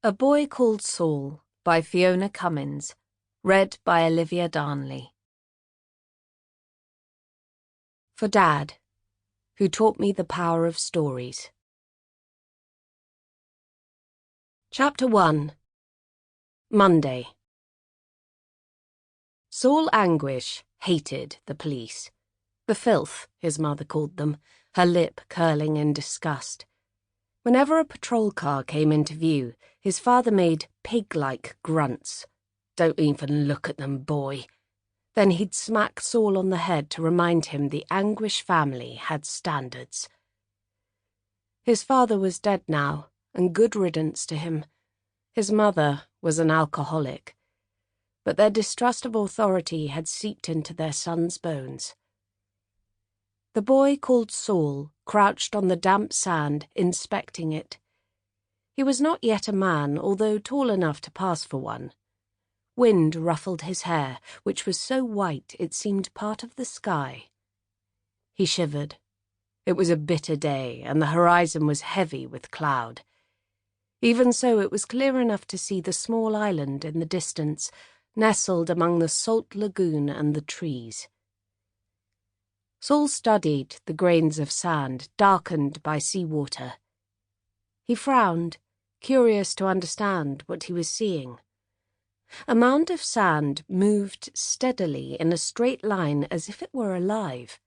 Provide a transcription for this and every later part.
A Boy Called Saul by Fiona Cummins. Read by Olivia Darnley. For Dad, who taught me the power of stories. Chapter 1. Monday. Saul Anguish hated the police. The filth, his mother called them, her lip curling in disgust. Whenever a patrol car came into view, his father made pig-like grunts. "Don't even look at them, boy." Then he'd smack Saul on the head to remind him the Anguish family had standards. His father was dead now, and good riddance to him. His mother was an alcoholic, but their distrust of authority had seeped into their son's bones. The boy called Saul crouched on the damp sand, inspecting it. He was not yet a man, although tall enough to pass for one. Wind ruffled his hair, which was so white it seemed part of the sky. He shivered. It was a bitter day, and the horizon was heavy with cloud. Even so, it was clear enough to see the small island in the distance, nestled among the salt lagoon and the trees. Saul studied the grains of sand, darkened by seawater. He frowned, curious to understand what he was seeing. A mound of sand moved steadily in a straight line as if it were alive.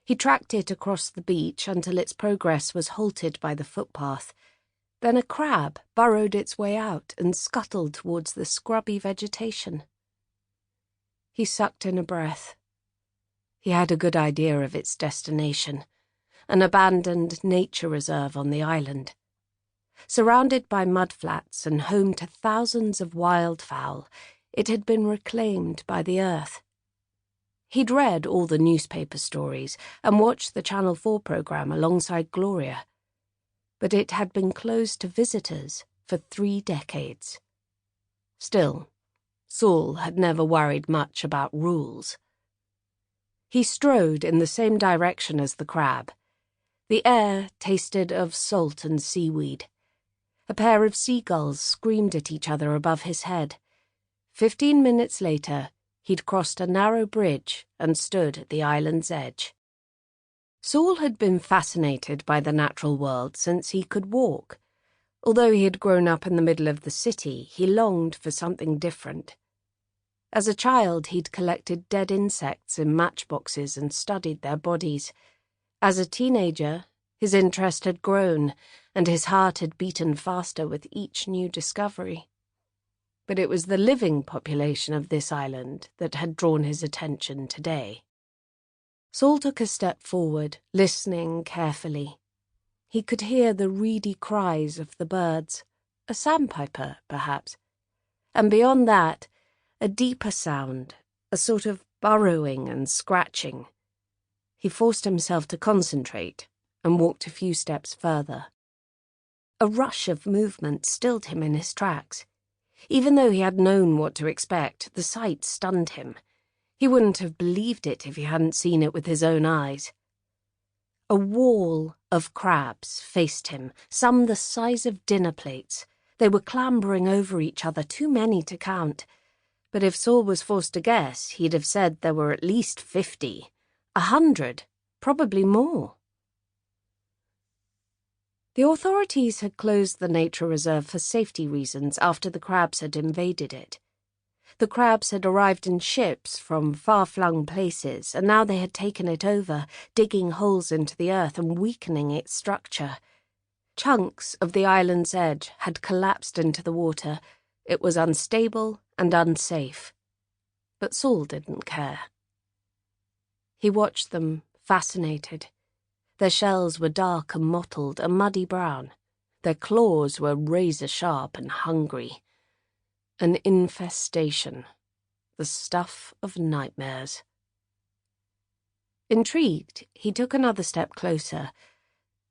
He tracked it across the beach until its progress was halted by the footpath. Then a crab burrowed its way out and scuttled towards the scrubby vegetation. He sucked in a breath. He had a good idea of its destination, an abandoned nature reserve on the island. Surrounded by mudflats and home to thousands of wildfowl, it had been reclaimed by the earth. He'd read all the newspaper stories and watched the Channel 4 programme alongside Gloria, but it had been closed to visitors for 3 decades. Still, Saul had never worried much about rules. He strode in the same direction as the crab. The air tasted of salt and seaweed. A pair of seagulls screamed at each other above his head. 15 minutes later, he'd crossed a narrow bridge and stood at the island's edge. Saul had been fascinated by the natural world since he could walk. Although he had grown up in the middle of the city, he longed for something different. As a child, he'd collected dead insects in matchboxes and studied their bodies. As a teenager, his interest had grown, and his heart had beaten faster with each new discovery. But it was the living population of this island that had drawn his attention today. Saul took a step forward, listening carefully. He could hear the reedy cries of the birds, a sandpiper, perhaps, and beyond that, a deeper sound, a sort of burrowing and scratching. He forced himself to concentrate and walked a few steps further. A rush of movement stilled him in his tracks. Even though he had known what to expect, the sight stunned him. He wouldn't have believed it if he hadn't seen it with his own eyes. A wall of crabs faced him, some the size of dinner plates. They were clambering over each other, too many to count. But if Saul was forced to guess, he'd have said there were at least 50, 100, probably more. The authorities had closed the nature reserve for safety reasons after the crabs had invaded it. The crabs had arrived in ships from far-flung places, and now they had taken it over, digging holes into the earth and weakening its structure. Chunks of the island's edge had collapsed into the water. It was unstable and unsafe. But Saul didn't care. He watched them, fascinated. Their shells were dark and mottled, a muddy brown. Their claws were razor-sharp and hungry. An infestation. The stuff of nightmares. Intrigued, he took another step closer.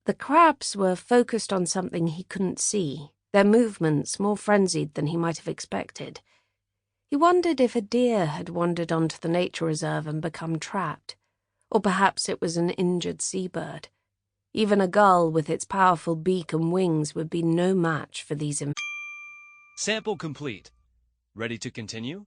The crabs were focused on something he couldn't see, their movements more frenzied than he might have expected. He wondered if a deer had wandered onto the nature reserve and become trapped. Or perhaps it was an injured seabird. Even a gull with its powerful beak and wings would be no match for these Sample complete. Ready to continue?